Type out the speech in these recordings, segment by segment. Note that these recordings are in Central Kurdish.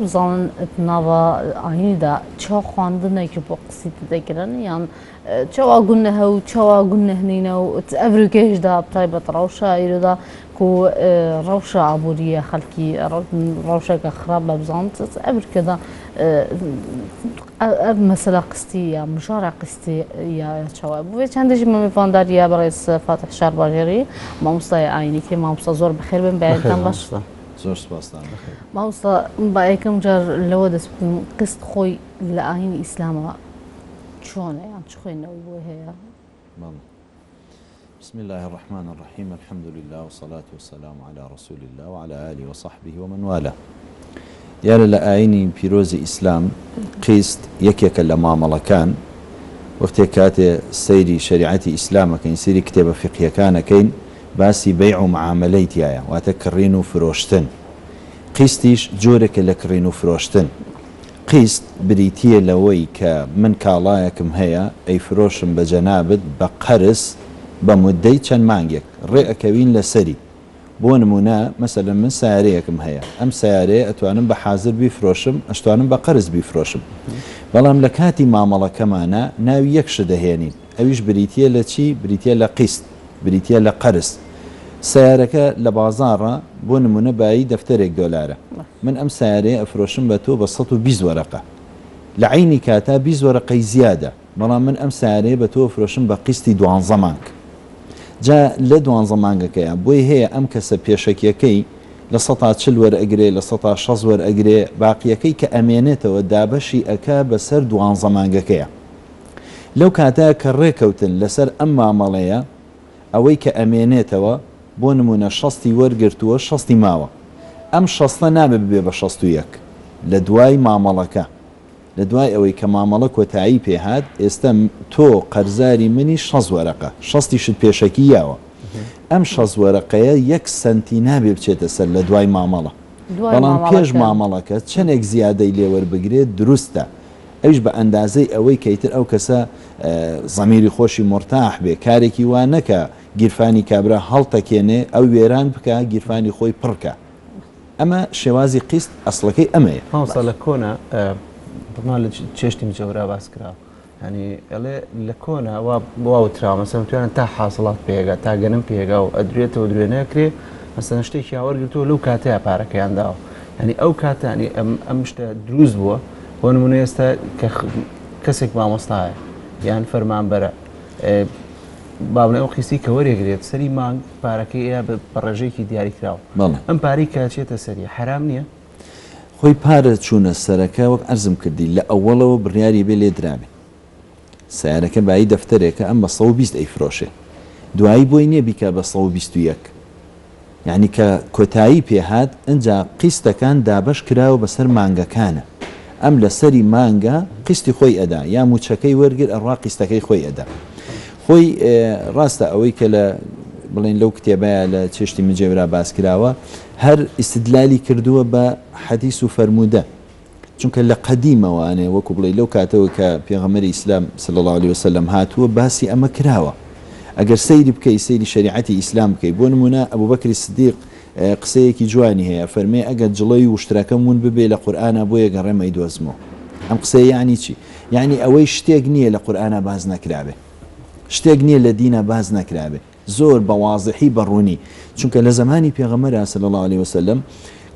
زان نوا آینده چه خواندنی که با قصید دکرن یان چه واقعونه هاو چه واقعونه هنینه و تأفرکش دا بطريقة روشة ایرودا کو روشة عبوریه خلکی روشة كخراب بزانت تأفرك دا مثلا قصتي یا مشارع قصتي یا شواب و چندش من میفهمم یا برای فاتح شارباجری ما مستای آینی که ما مستزور بخیر بن بعدم باش زۆر سپاسدان بخیر. ماوستا با یکم جار لەوە دەست بکەم قست خۆی لە ئاینی ئیسلامەوە چۆنە یان چ خوێندنەوەی بۆ هەیە؟ بسم الله الرحمن الرحيم الحمد لله والصلاة والسلام على رسول الله وعلى آله وصحبه ومن والاه. دیارە لە ئاینی پیرۆزی ئیسلام قیست یەکێکە لە مامەڵەکان وەختێک کاتێ سەیری شریعەتی ئیسلامەکەین سەیری کتێبە فقهیەکانەکەین باسی بەیع و معاملەی تایە واتە کڕین و فرۆشتن. قیستیش جۆرێکە لە کڕین و فرۆشتن. قیست بریتیە لەوەی کە من کاڵایەکم هەیە ئەیفرۆشم بە جەنابەت بە قەرز بە مودەی چەند مانگێک ڕێئەکەوین لەسەری. بۆ نمونە مەسەلەن من سیارەیەکم هەیە ئەم سیارەیە ئەتوانم بە حازر بیفرۆشم ئەتوانم بە قەرز بیفرۆشم. بەڵام لە کاتی مامەڵەکەمانە ناوی یەک شت دەهێنین ئەویش بریتیە لە چی؟ بریتیە لە قیست، بریتیە لە قەرز. سیارەکە لە بازاڕە بۆ نمونە بایی دەفتەرێک دۆلارە من ئەم سیارەیە ئەفرۆشم بە تۆ بە 120 وەرەقە لە عینی کاتا 20 وەرەقەی زیادە بەڵام من ئەم سیارەیە بە تۆ فرۆشم بە قیستی 12 مانگ. جا لە 12 مانگەکەیە بۆی هەیە ئەم کەسە پێشەکیەکەی لە 140 وەرئەگرێ لە 160 وەرئەگرێ باقیەکەی کە ئەمێنێتەوە دابەشی ئەکا بەسەر 12 مانگەکەیە. لەو کاتەیە کە ڕێکەوتن لەسەر ئەم مامەڵەیە ئەوەی کە ئەمێنێتەوە بۆ نمونە 60 وەرگرتووە 60 ماوە ئەم 60 نابێت ببێ بە 61 لە دوای مامەڵەکە لە دوای ئەوەی کە مامەڵە کۆتایی پێهات ئێستا تۆ قەرزاری منی 60 وەرەقە 60 شت پێشەکی یاوە ئەم 60 وەرەقەیە 1 سنتی نابێ بچێتە سەر لە دوای مامەڵە بەڵام پێش مامەڵەکە چەندێک زیادەی لێوەربگرێت دروستە ئەوش بە ئەندازەی ئەوەی کەیتر ئەو کەسە زەمیری خۆشی مرتاح بێ کارێکی وا نەکە گیرفانی کابرا هەڵتەکێنێ ئەو وێران بکە گیرفانی خۆی پڕکە. ئەمە شێوازی قیست ئەسڵەکەی ئەمەیە. هەوسە لە کۆنا بڵمان لە چێشتی جەورا باس کرا ینی ئەڵێ لە کۆنا بواوترا مەسەڵەن توانن تا حاصڵات پێگا تا گەنم پێگا و ئەدرێتەوە درێنەکرێ مەسەڵەن شتێکی یاوەرگرتووە لەو کاتەیە پارەکەیان داوە ینی ئەو کاتانی ئەم شتە دروست بووە بۆ نمونە ئێستا کە کەسێک مامۆستایە یان فەرمانبەرە باڵێ ئەو قیسی کە وەرێگرێت سەری مانگ پارەکەی ئەیە بە ڕێژەیەکی دیاریکراوە ئەم پارەی کاچێتە سەری حرام نییە؟ خۆی پارە چوونە سەرەکە وەک ئەرزم کردی لە ئەوەڵەوە بڕیاری بێ لێ درابێ سیارەکە بایی دەفتەرێکە ئەم بە 120 ئەیفرۆشێ دوایی بۆی نییە بیکە بە 121 یعنی کە کۆتایی پێهات ئەنجا قیستەکان دابەش کراوە بەسەر مانگەکانە ئەم لە سەری مانگە قیستی خۆی ئەدا یا موچەکەی وەرگر ئەڕوا قیستەکەی خۆی ئەدا. خۆی ڕاستە ئەوەی کە لە بڵێن لەو کتێبەیە لە چێشتی مجێورا باس کراوە هەر ئیستدلالی کردووە بە حەدیث و فەرموودە چونکە لە قەدیمەوانێ وەکو بڵێ لەو کاتەوە کە پێغەمبەری ئیسلام صلی الله علیه وسلم هاتووە باسی ئەمە کراوە ئەگەر سەیری بکەی سەیری شریعەتی ئیسلام بکەی بۆ نمونە ئەبوبەکری سدیق قسەیەکی جوانی هەیە فەرمێ ئەگەر جڵەی وشترەکەم ون ببێ لە قورئانە بۆیە گەڕێمەی دۆزمەوە ئەم قسەیە یعنی چی؟ یعنی ئەوەی شتێک نییە لە قورئانە باز نەکرابێ شتێک نییە لە دینە باز نەکرابێ زۆر بە واضحی بەڕوونی چونکە لە زمانی پێغەمبەر صلی الله علیه وسلم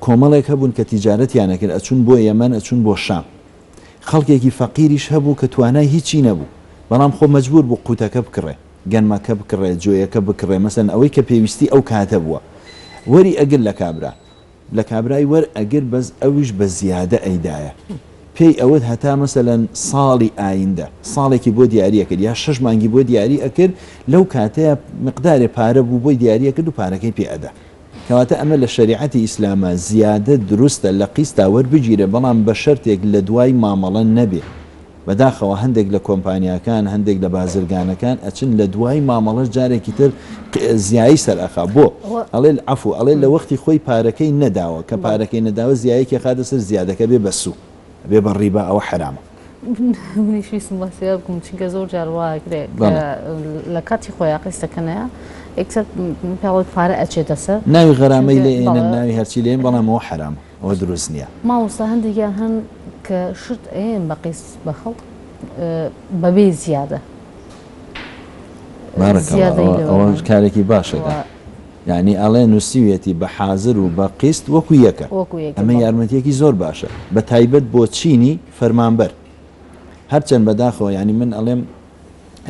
کۆمەڵێک هەبوون کە تیجارەتیان نەکرد ئەچوون بۆ یەمەن ئەچوون بۆ شام خەڵکێکی فەقیریش هەبوو کە توانای هیچی نەبوو بەڵام خۆ مەجبور بوو قوتەکە بکڕێ گەنمەکە بکڕێ جۆیەکە بکڕێ مەسەن ئەوەی کە پێویستی ئەو کاتە بووە وەری ئەگر لە کابرای وەر ئەگر بەس ئەویش بە زیادە ئەیدایە پێی ئەوەت هەتا مەسەلەن ساڵی ئایندە ساڵێکی بۆ دیاریە کرد یا 6 مانگی بۆ دیاری ئەکرد لەو کاتەیە مقدارێ پارە بوو بۆی دیاریە کرد و پارەکەی پێ ئەدا کەواتە ئەمە لە شریعەتی ئیسلامە زیادە دروستە لە قیستا وەربگیرە بەڵام بە شەرتێک لە دوای مامەڵە نەبێ بەداخەوە هەندێک لە کۆمپانیاکان هەندێک لە بازرگانەکان ئەچن لە دوای مامەڵەش جارێکی تر زیایی سەرئەخا بۆ ئەڵێ عەفو ئەڵێ لە وەختی خۆی پارەکەی نەداوە کە پارەکەی نەداوە زیایەکی خاتە سەر زیادەکە بێ بەسوو بێ بە ڕیبا ئەوە حرامە. منیش ویستم بەسێ بکەم چونکە زۆر جار وایەکرێ لە کاتی خۆیان قیستەکەنەیە یەکسەر پێڵێت پارە ئەچێتە سەر ناوی غەرامەی لێ ئێنن ناوی هەرچی لێن بەڵام ئەوە حرامە ئەوە دروست نییە. ماوەستا هەندێکیان هەن کە شت ئێن بە قیست بە خەڵک بەبێ زیادە ئەوە کارێکی باشەکە. یعنی ئەڵێ نووسیوێتی بە حازر و بە قیست وەکو یەکە، ئەمە یارمەتیەکی زۆر باشە بە تایبەت بۆ چینی فەرمانبەر. هەرچەند بەداخەوە ینی من ئەڵێم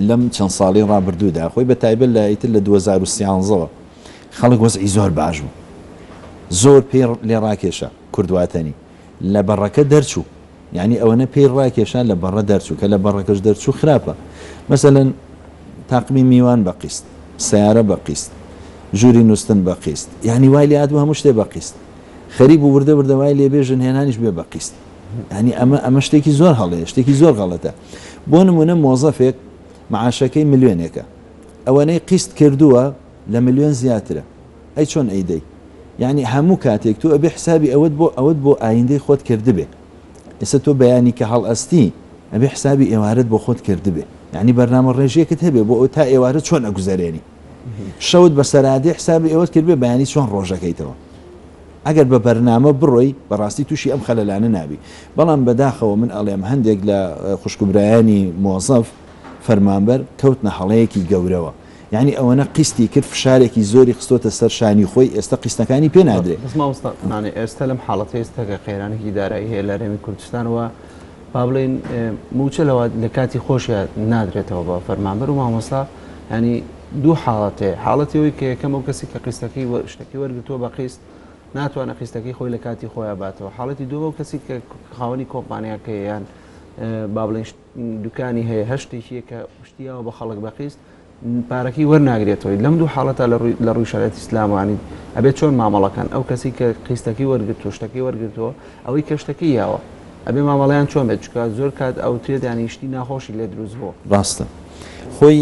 لەم چەند ساڵی ڕابردوودا خۆی بە تایبەت لە ئیتر لە 2013ەوە خەڵک وەزعی زۆر باش بوو، زۆر پێ لێ ڕاکێشە کوردواتەنی لە بەڕەکە دەرچوو، یعنی ئەوەنە پێی ڕاکێشان لە بەڕە دەرچوو کە لە بەڕەکەش دەرچوو خراپە. مەسەلەن تاقمی میوان بە قیست، سیارە بە قیست، ژووری نووسن بە قیست، یعنی وای لێ هاتووە هەموو شتێ بە قیست، خەریب و وردە وردەوای لێبێژن هێنانیش بێ بە قیست. ینی ئەمە شتێکی زۆر هەڵەیە، شتێکی زۆر غەڵەتە. بۆ نمونە مۆزەفێک معاشەکەی ملیۆنێکە، ئەوەنەی قیست کردووە لە ملیۆن زیاترە، ئەی چۆن ئەیدەی؟ یعنی هەموو کاتێک تو ئەبێ حسابی ئەوەت بۆ ئایندەی خۆت کردبێ. ئێستا تۆ بەیانی کە هەڵئەستی ئەبێ حسابی ئێوارەت بۆ خۆت کردبێ، یعنی بەرنامە ڕێژەیەکت هەبێ بۆ ئەو تا ئێوارە چۆن ئەگوزارێنی. شەوت بە سەرادێ حسابی ئەوەت کردبێ بەیانی چۆن ڕۆژەکەیتەوە. ئەگەر بە بەرنامە بڕۆی بەڕاستی تووشی ئەم خەلەلانە نابی. بەڵام بەداخەوە من ئەڵێم هەندێک لە خوشکبرایانی مۆزەف فەرمانبەر کەوتنە هەڵەیەکی گەورەوە، یعنی ئەوەنە قیستی کرد فشارێکی زۆری خستۆتە سەر شانی خۆی، ئێستا قیستەکانی پێ نادرێت. ئێستا لەم حاڵەتی ئێستاکە قەیرانێکی دارایی هەیە لە هەرێمی کوردستانەوە با بڵێن موچەلەوە لە کاتی خۆشیە نادرێتەوە بە فەرمانبەر و مامۆستا، ینی دوو حاڵەتێ حاڵەتەوەی کە یەکەم ئەو کەسی کە قیستەکەی شتێکی وەرگتووە بە قیست ناتوانە قیستەکەی خۆی لە کاتی خۆیان باتەوە. حاڵەتی دووە ئەو کەسی کە خاوەنی کۆمپانیاکە یان با بڵێن دوکانی هەیە هەشتێکیە کە شتیاوە بە خەڵک بە قیست پارەکەی وەرناگرێتەوەی. لەم دوو حاڵەتە لە ڕووی شەریعەتی ئیسلامانی ئەبێت چۆن مامەڵەکان ئەو کەسی کە قیستەکەی وەرگرتووە شتەکەی وەرگرتووە ئەوەی کە شتەکەی یاوە ئەبێ مامەڵەیان چۆن بێت، چکە زۆر کات ئەو تێت ینی شتی ناخۆشی لێ دروست بووە. ڕاستە خۆی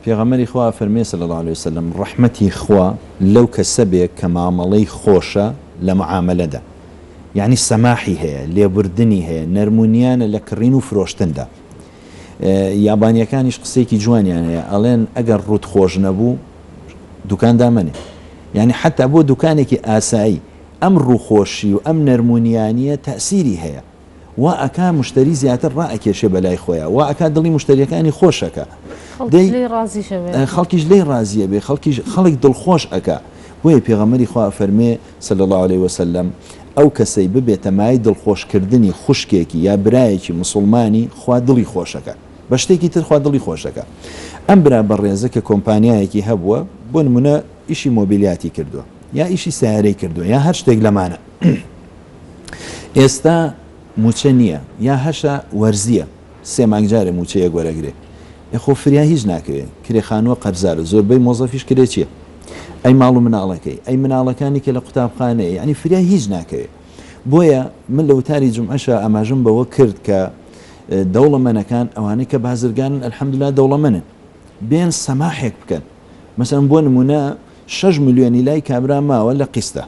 پێغەمبەری خوا فەرمێ صلی الله عليه وسلم ڕەحمەتی خوا لەو کەسە بێ کە مامەڵەی خۆشە لە معاملەدا، یعنی سەماحی هەیە، لێبوردنی هەیە، نەرمونیانە لە کڕین و فرۆشتندا. یابانیەکانیش قسەیەکی جوانیان هەیە، ئەڵێن ئەگەر ڕوت خۆش نەبوو دوکان دامەنێ، یعنی حتا بۆ دوکانێکی ئاسایی ئەم ڕووخۆشی و ئەم نەرمونیانیە تەسیری هەیە، وا ئەکا مشتری زیاتر ڕائەکێشێ بەلای خۆیە، وا ئەکا دڵی مشتریەکانی خۆشەکە، خەڵکیش لێی ڕازیە بێ، خەڵک دڵخۆش ئەکا. بۆیە پێغەمبەری خوا فەرمێ صلی الله عليه وسلم ئەو کەسەی ببێتە مای دڵخۆشکردنی خوشکێکی یا برایەکی مسلمانی خوا دڵی خۆشەکە، بە شتێکی تر خوا دڵی خۆشەکە. ئەم برا بەڕێزە کە کۆمپانیایەکی هەبووە بۆ نمونە ئیشی مۆبیلیاتی کردووە یا ئیشی سیارەی کردووە یا هەر شتێک لەمانە، ئێستا موچە نییە یا هەشە وەرزیە، سێ مانگجارە موچەیە گۆرەگرێ، خۆ فریا هیچ ناکەوێت، کرێخانووە قەرزارە، زۆربەی مۆزەفیش کرێ چییە؟ ئەی ماڵ و مناڵەکەی، ئەی مناڵەکانی کە لە قوتابخانەیە، ینی فریا هیچ ناکەوێت. بۆیە من لە وتاری جومعەشە ئاماژەم بەوە کرد کە دەوڵەمەنەکان ئەوانەی کە بازرگانن ئەلحەمدولیلا دەوڵەمەنن بێن سەماحێک بکەن. مەسەڵەن بۆ نمونە 6 ملیۆنی لای کابرا ماوە لە قیستە،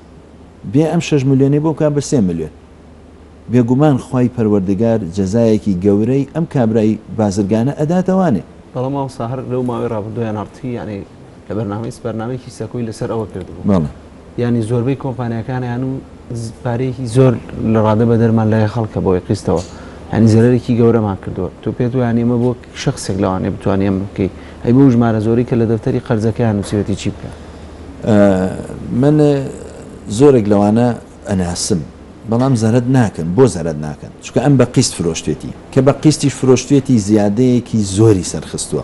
بێ ئەم 6 ملیۆنی بۆ کا بە 3 ملیۆن، بێگومان خوای پەروەردگار جەزایەکی گەورەی ئەم کابرای بازرگانە ئەداتەوانێ. بەڵام ماوەستا هەر لەو ماوەی ڕابردوویان هەرتی ینی لە بەرنامەیەکی سەکۆی لەسەر ئەوە کردبوو، ینی زۆربەی کۆمپانیەکانیان و پارەیەکی زۆر لە ڕادە بە دەرمان لای خەڵکە بۆی قیستەوە، ینی زەرێکی گەورەمان کردووە. تۆ پێت وایە ئێمە بۆ شخصێک لەوانێ بتوانێ ئەم بکەی، ئەی بۆ ژمارە زۆری کە لە دەفتەری قەرزەکەیان نووسێتی چی بکە؟ من زۆرێک لەوانە ئەناسم، بەڵام زەرد ناکەن. بۆ زەرد ناکەن؟ چونکە ئەم بە قیست فرۆشتێتی کە بە قیستیش فرۆشتێتی زیادەیەکی زۆری سەرخستووە.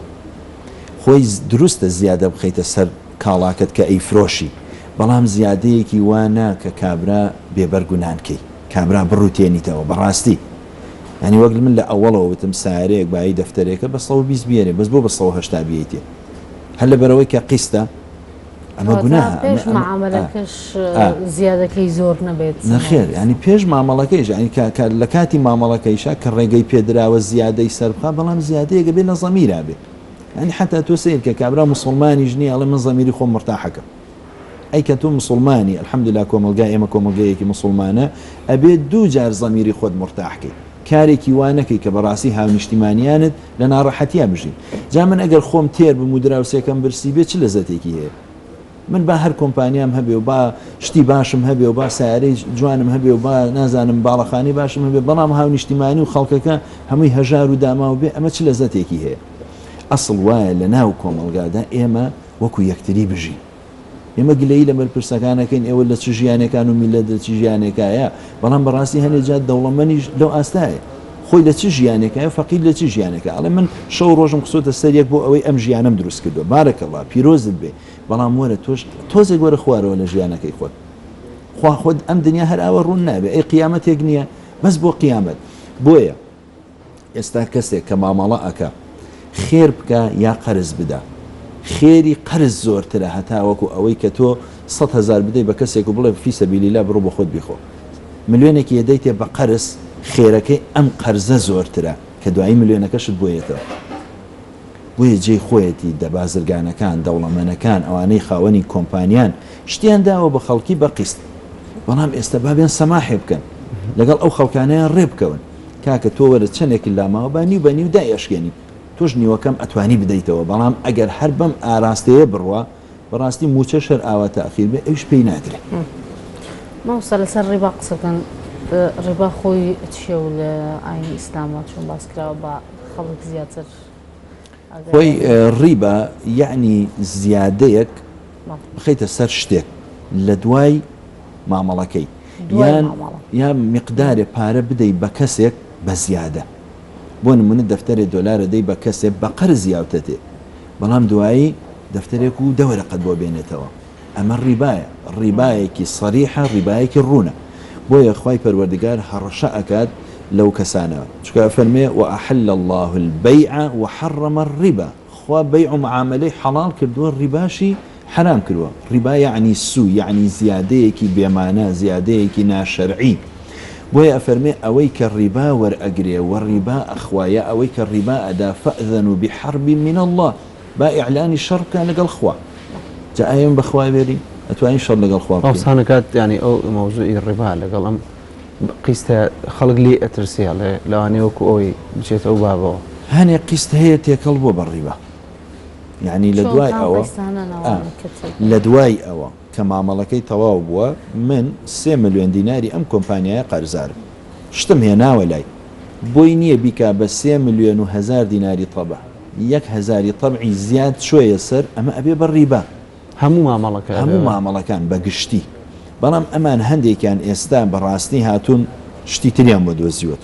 خۆی دروستە زیادە بخەیتە سەر کاڵاکت کە ئەی فرۆشی، بەڵام زیادەیەکی وانە کە کابرا بێبەرگونانکەی، کابرا بڕوتێنیتەوە بەڕاستی. ینی وەک من لە ئەوڵەوە وتم سارەیەک بای دەفتەرێکە بە 120 بێنێ، بەس بۆ بە 180 بێتێ، هەر لە بەرەوەی کە قیستە ئەمە گوناهە. پێش مامەڵەکەش زیادەکەی زۆر نەبێت نەخێر، ینی پێش مامەڵەکەیش لە کاتی مامەڵەکەیشا کە ڕێگەی پێدراوە زیادەی سەربخا، بەڵام زیادەیەکە بێ لە زەمیرا بێ. ینی حتا تۆ سیر کە کابرا مسلمانی ژنی ئەڵێ من زەمیری خۆم مرتاحەکە، ئەی کە تۆ مسلمانی ئەلحەمدولیلا کۆمەلگای ئێمە کۆمەلگایەکی مسلمانە ئەبێت دوو جار زەمیری خۆت مرتاحکەی، کارێکی وانەکەی کە بەڕاستی هاونیشتیمانیانت لە ناڕەحەتیا بژین. جا من ئەگەر خۆم تێر بم و دراوسێکم برسی بێت چ لەزەتێکی هەیە؟ من با هەر کۆمپانیام هەبێ و با شتی باشم هەبێ و با سیارەی جوانم هەبێ و با نازانم باڵەخانی باشم هەبێ بەڵام هاونیشتیمانی و خەڵکەکە هەمووی هەژار و داما و بێ ئەمە چ لەزەتێکی هەیە ئەسڵ وایە لە ناو کۆمەڵگادا ئێمە وەکو یەکتری بژین ئێمە گلەی لە بەرپرسەکانەکەین ئێوە لە چ ژیانەکان و میلەت لە چ ژیانێکایە بەڵام بەڕاستی هەنێجات دەوڵەمەنیش لەو ئاستایە خۆی لە چ ژیانێکایە فەقیر لە چ ژیانێکە ئەڵێ من شەو ڕۆژم قسۆتە سەرێک بۆ ئەوەی ئەم ژیانم دروست کردووە بارەکەڵڵا پیرۆزت بێ بەڵام وەرە تۆزێک وەرە خوارەوە لە ژیانەکەی خۆت خوا خۆت ئەم دنیا هەر ئاوە ڕوون نابێ ئەی قیامەتێک نییە بەس بۆ قیامەت بۆیە ئێستا کەسێک کە مامەڵە ئەکە خێر بکە یا قەرز بدە خێری قەرز زۆرترە هەتا وەکو ئەوەی کە تۆ 100,000 بدەی بە کەسێک و بڵێ فی سەبیلیلا بڕۆ بە خۆت بیخۆ ملیۆنێکی یەدەیتێ بە قەرز خێرەکەی ئەم قەرزە زۆرترە کە دوایی ملیۆنەکەشت بۆیێتەوە بۆیە جێی خۆیەتی دەبازرگانەکان دەوڵەمەنەکان ئەوانەی خاوەنی کۆمپانیان شتیان داوە بە خەڵکی بە قیست بەڵام ئێستا بابێن سەماحێ بکەن لەگەڵ ئەو خەڵکانەیان ڕێ بکەون کاکە تۆ وەرە چەندێکی لاماوە بانی و بەنی و دایەشکێنی توش نیوەکەم ئەتوانی بدەیتەوە بەڵام ئەگەر هەر بەم ئاراستەیە بڕوە بەڕاستی موچە شەر ئاوا تاخیر بێ ئەوش پێی نادرێت ماوەستا لەسەر ڕێبا قسەکەن ڕێبا خۆی چیە و لە ئاینی ئیسلامە چۆن باس کراوە بە خەڵک زیاتر خۆی ڕیبە یعنی زیادەیەک بخەیتە سەر شتێک لە دوای مامەڵەکەی یا میقدارێ پارە بدەی بە کەسێک بە زیادە بۆ نمونە دەفتەرێ دۆلارە دەی بە کەسێک بە قەرز زیاوتەتێ بەڵام دوایی دەفتەرێک و دەوەرەقەت بۆ بێنێتەوە ئەمە ڕیبایە ڕیبایەکی سەریحە ڕیبایەکی ڕوونە بۆیە خوای پەروەردگار هەڕەشە ئەکات لەو کەسانەوە چکە فەرمێ وأحل الله البيع وحرم الربا خوا بيع و معاملەی حەڵال کردووە ڕیباشی حرام کردووە ڕیبا یعنی سو یعنی زیادەیەکی بێمانە زیادەیەکی ناشەرعی بۆیە ئەفەرمێ ئەوەی کە ڕیبا وەرئەگرێ و ڕیبا ئەخوایە ئەوەی کە ڕیبا ئەدا فەئذەنوا بحرب من الله با ئیعلانی شەڕ بکە لەگەڵ خوا جا ئایم بەخوا بێری ئەتوانین شەڕ لەگەڵ خوا بکەین ئەوسانەکات ینی ئەو مەوزوعی ڕیبا لەگەڵ ئەم قیستە خەڵک لێ ئەترسیا لەوانەیە وەکو ئەوی بچێتە ئەو بابەوە هەنێ قیست هەیە تێکەڵ بۆ بەڕیبا یعنی لە دوای ئەوە کە مامەڵەکەی تەواو بووە من 3 ملیۆن دیناری ئەم کۆمپانیایە قەرزارم شتم هێناوە لای بۆی نییە بیکا بە 3 ملیۆن و 1000 دیناری تەبع 1,000 تەبعی زیاد شوێیە سەر ئەمە ئەبێ بە ڕیبا هەموو مامەڵەکان بەگشتی بەڵام ئەمان هەندێکیان ئێستا بەڕاستی هاتوون شتی تریان بۆ دۆزیوەت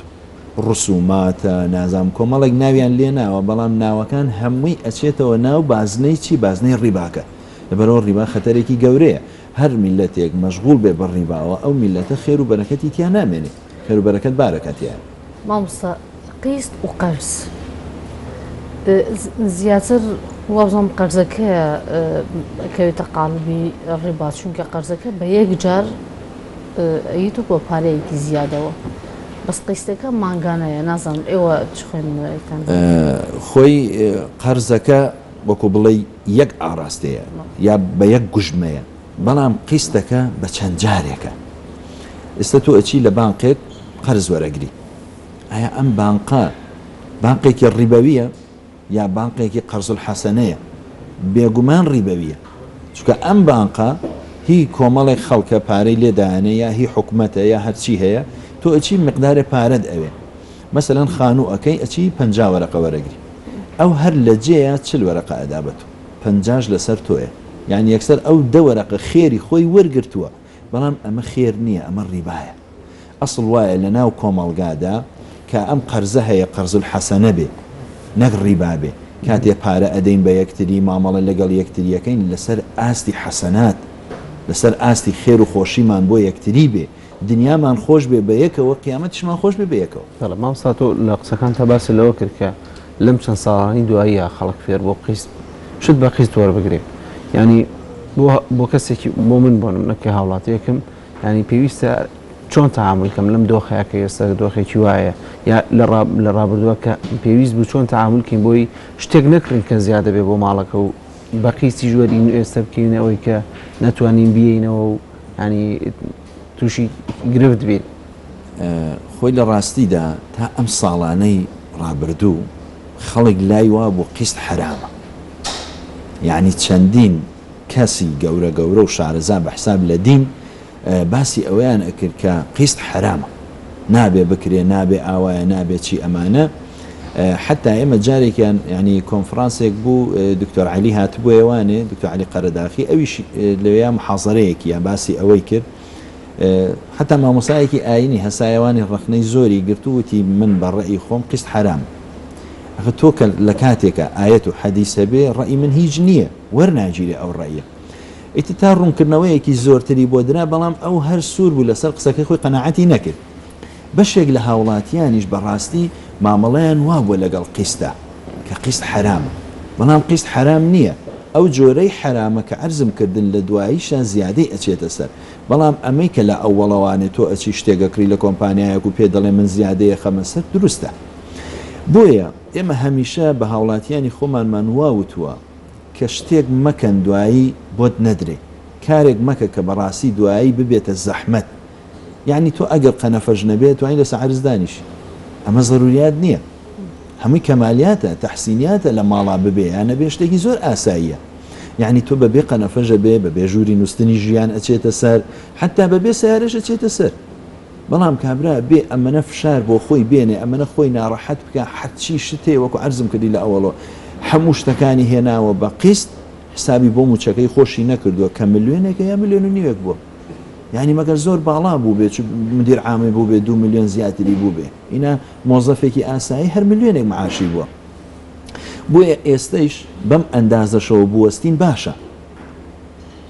ڕسوماتە نازام کۆمەڵێک ناویان لێ ناوە بەڵام ناوەکان هەمووی ئەچێتەوە ناو بازنەی چی بازنەی ڕیباکە لەبەرەوە ڕیبا خەتەرێکی گەورەیە هەر میلەتێک مەشغوڵ بێ بە ڕیباوە ئەو میلەتە خێر و بەرەکەتی تیان نامێنێ خێر و بەرەکەت بارەکەتیان مامۆستا قیست و قەرز زیاتر وابزانم قەرزەکە کەوێتە قاڵبی ڕیبا چونکە قەرزەکە بە یەک جار ئەیتۆ بۆ پارەیەکی زیادەوە بەس قیستەکە ماگانەیە نازانم ئێوە چ خوێنتان خۆی قەرزەکە وەکو بڵێ یەک ئاراستەیە یا بە یەک گوژمەیە بەڵام قیستەکە بە چەند جارێکە ئێستا تۆ ئەچی لە بانقێک قەرز وەرەگری ئایا ئەم بانقێکی ڕیبەویە یا بانقێکی قەرزول حەسەنەیە بێگومان ڕیبەویە چونکە ئەم بانقە هی کۆمەڵێک خەڵکە پارەی لێدانێ یا هی حکومەتە یا هەرچی هەیە تۆ ئەچی مقدارێ پارەت ئەوێ مەسەلەن خانووەکەی ئەچی 50 وەرەقە وەرەگری ئەو هەر لە جێیە 40 وەرەقە ئەدا بە تۆ 50 لەسەر تۆیە یعنی یەکسەر ئەو 2 وەرەقە خێری خۆی وەرگرتووە بەڵام ئەمە خێر نییە ئەمە ڕیبایە ئەسڵ وایە لە ناو کۆمەڵگادا کە ئەم قەرزە هەیە قەرزول حەسەنە بێ نەک ڕیبا بێ کاتێ پارە ئەدەین بە یەکتری مامەڵە لەگەڵ یەکتریەکەین لەسەر ئاستی حەسەنات لەسەر ئاستی خێر و خۆشیمان بۆ یەکتری بێ دنیامان خۆش بێ بە یەکەوە قیامەتیشمان خۆش بێ بە یەکەوە مامۆستا تۆ لە قسەکان تا باسی لەوە کرد کە لەم چەند ساڵانی دواییە خەڵک فێر بۆ قیست شت بە قیست وەربگرێ ینی بۆ کەسێکی بۆ من بۆنم نەکە هاوڵاتیەکەم ینی پێویستە چۆن تەعاملکەم لەم دۆخەیەکە ئێستا دۆخێکی وایە یا لە ڕابردووە کە پێویست بوو چۆن تەعاملکەین بۆی شتێک نەکردین کە زیادە بێ بۆ ماڵەکە و بە قیستی ژوەرین ئێستا بکەینەوەی کە نەتوانین بیینەوە و ینی تووشی گرفت بێت خۆی لە ڕاستیدا تا ئەم ساڵانەی ڕابردوو خەڵک لای وا بۆ قیست حرامە یعنی چەندین کەسی گەورە و شارەزا بە حساب لە دین باسی ئەویان ئەکرد کە قیست حرامە، نابێ بکرێ، نابێ ئاوایە، نابێ چی ئەمانە. حتا ئێمە جارێکیان ینی کۆنفرانسێک بوو دکتۆر علی هاتبوو ئێوانێ دکتۆر علی قەرەداخی ئەویش لەوێ محاضەرەیەکی یان باسی ئەوەی کرد. حتا مامۆسایەکی ئاینی هەسایەوانی ڕخنەی زۆری گرتووتی من بە ڕێی خۆم قیست حرام. ئەخە تۆ کە لە کاتێکە ئاەت و حەدیثە بێ ڕێی من هیچ نییە، وەرناگیرێ ئەو ڕێیە. ئیتی تا ڕوونکردنەوەیەکی زۆرتری بۆ درا، بەڵام ئەو هەر سوور بوو لەسەر قسەکەی خۆی قەناعەتی نەکرد. بەشێک لە هاوڵاتیانیش بەڕاستی مامەڵەیان وا بووە لەگەڵ قیستە کە قیست حرامە، بەڵام قیست حرام نییە. ئەو جۆرەی حرامە کە عەرزم کردن لە دواییشە زیادەی ئەچێتە سەر، بەڵام ئەمەی کە لە ئەووەڵەوانێت تۆ ئەچی شتێگەکری لە کۆمپانیایەک و پێ دەڵێ من زیادەیە خەمە سەر دروستە. بۆیە ئێمە هەمیشە بە هاوڵاتیانی خۆمانمان واوتووە کە شتێک مەکەن دوایی بۆت نەدرێ، کارێک مەکە کە بەڕاستی دوایی ببێتە زەحمەت. یعنی تۆ ئەگەر قەنەفەژ نەبێت توانین لە سەعرز دانیش، ئەمە ضروریات نییە، هەمووی کەمالیاتە تەحسینیاتە لە ماڵا ببێ یان نەبێ شتێکی زۆر ئاساییە. یعنی تۆ بەبێ قەنەفەژە بێ، بەبێ ژووری نووسنی ژیان ئەچێتە سەر، حتا بەبێ سیارەش ئەچێتە سەر. بەڵام کابرا بێ ئەمەنە فشار بۆ خۆی بێنێ، ئەمەنە خۆی ناڕەحەت بکە، حەچی شتێ وەکو عەرزم کردی لە ئەوڵۆ هەموو شتەکانی هێناوە بە قیست، حسابی بۆ موچەکەی خۆشی نەکردووە کە ملیۆنێکە یا ملیۆن و نیوێک بووە. یعنی مەگەر زۆر باڵا بوو بێ، مدیر عامی بوو بێ 2 ملیۆن زیاتری بوو بێ، ئینە مۆزەفێکی ئاسایی هەر ملیۆنێک معاشی بووە. بۆیە ئێستەیش بەم ئەندازەشەوە بوەستین باشە.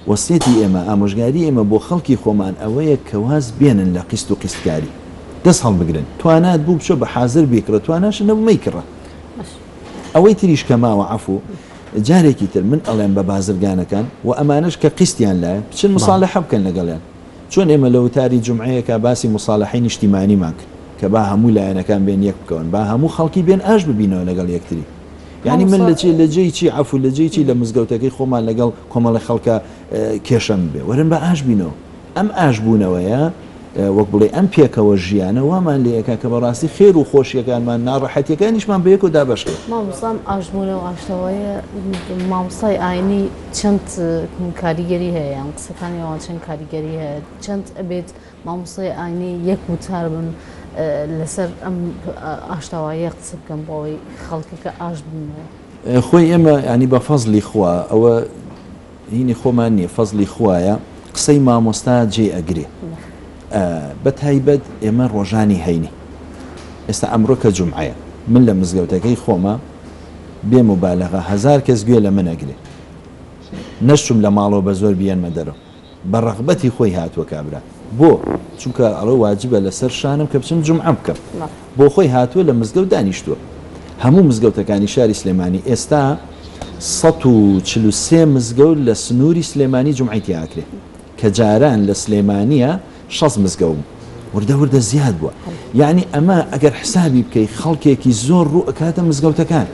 وەسیەتی ئێمە، ئامۆژگاری ئێمە بۆ خەڵکی خۆمان ئەوەیە کە واز بێنن لە قیست و قیستکاری، دەست هەڵبگرن. توانات بوو بچۆ بە حازر بیکڕە، تواناش نەبوو مەیکڕە. ئەوەی تریش کە ماوە عەفو جارێکی تر من ئەڵێم بە بازرگانەکان و ئەمانش کە قیستیان لایە بچن مصالحە بکەن لەگەڵیان. چۆن ئێمە لە وتاری جومعەیەکە باسی مصالحەی نیشتیمانیمان کرد کە با هەموو لایەنەکان بێن یەک بکەون، با هەموو خەڵکی بێن ئاش ببینەوە لەگەڵ یەکتری. یعنی من لە جێی چی عەفو لە جێی چی لە مزگەوتەکەی خۆمان لەگەڵ کۆمەڵی خەڵکە کێشەم بێ، وەرن بە ئاش بینەوە. ئەم ئاش بوونەوەیە وەک بڵێ ئەم پێکەوە ژیانە وامان لێیەکە کە بەڕاستی خێر و خۆشیەکانمان ناڕەحەتیەکانیشمان بەیەک و دابەشکرد. مامۆستام ئاشبوونە و ئاشتەوەیە مامۆستای ئاینی چەند کاریگەری هەیە، یان قسەکانیەوە چەند کاریگەری هەیە، چەند ئەبێت مامۆستای ئاینی یەک وتار بن لەسەر ئەم ئاشتەواییە قسە بکەم بۆەوەی خەڵکەکە ئاش بنەوە. خۆی ئێمە ینی بە فەزلی خوا، ئەوە هینی خۆمان نییە، فەزلی خوایە، قسەی مامۆستا جێ ئەگرێ. بە تایبەت ئێمە ڕۆژانی هەینی ئێستا ئەمڕۆ کە جومعەیە، من لە مزگەوتەکەی خۆمە بێ مبالەغە 1000 کەس گوێ لە من ئەگرێ، نەشتم لە ماڵەوە بە زۆر بیەنمە دەرەوە، بە ڕەغبەتی خۆی هاتووە کابرا. بۆ چونکە ئەڵە واجبە لەسەر شانم کە بچم جومعە بکەم، بۆ خۆی هاتووە لە مزگەوت دانیشتووە. هەموو مزگەوتەکانی شاری سلێمانی ئێستا 143 مزگەوت لە سنووری سلێمانی جومعەی تیاکرێ، کە جاران لە سلێمانیە 6 مزگەوت وردە زیاد بووە. یعنی ئەمە ئەگەر حسابی بکەی خەڵکێکی زۆر ڕوو ئەکاتە مزگەوتەکان،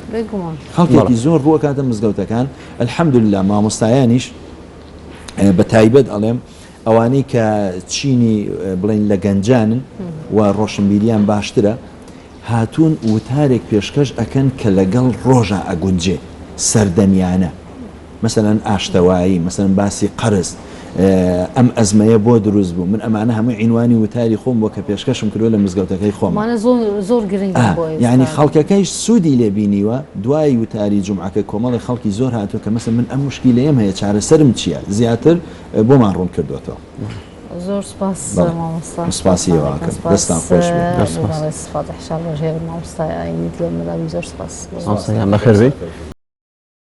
خەڵکێکی زۆر ڕوو ئەکاتە مزگەوتەکان. الحەمدوللا مامۆستایانیش بە تایبەت ئەڵێم ئەوانەی کە چینی بڵین لە گەنجانن و ڕۆشنبیریان باشترە، هاتوون وتارێک پێشکەش ئەکەن کە لەگەڵ ڕۆژە ئەگونجێ سەردەمیانە، مەسەلەن ئاشتەوایی، مەسەلەن باسی قەرز، ئەم ئەزمەیە بۆ دروست بوو. من ئەمانە هەمووی عینوانی وتاری خۆم بۆ کە پێشکەشم کردووە لە مزگەوتەکەی خۆمانە زۆر گرنگە بۆ یعنی خەڵکەکەیش سوودی لێبینیوە. دوای وتاری جومعەکە کۆمەڵی خەڵکی زۆر هاتووە کە مەسەن من ئەم مشکیلەیەم هەیە، چارەسەرم چییە، زیاتر بۆمان ڕوون کردوێتەوە. زۆر سپاس مامۆستا، سپاسیەوە دەستان خۆش سپاس حشار ڕۆژێ مامۆستای ئاینی دیێ مەدامی زۆر سپاس. بەخێر بێت.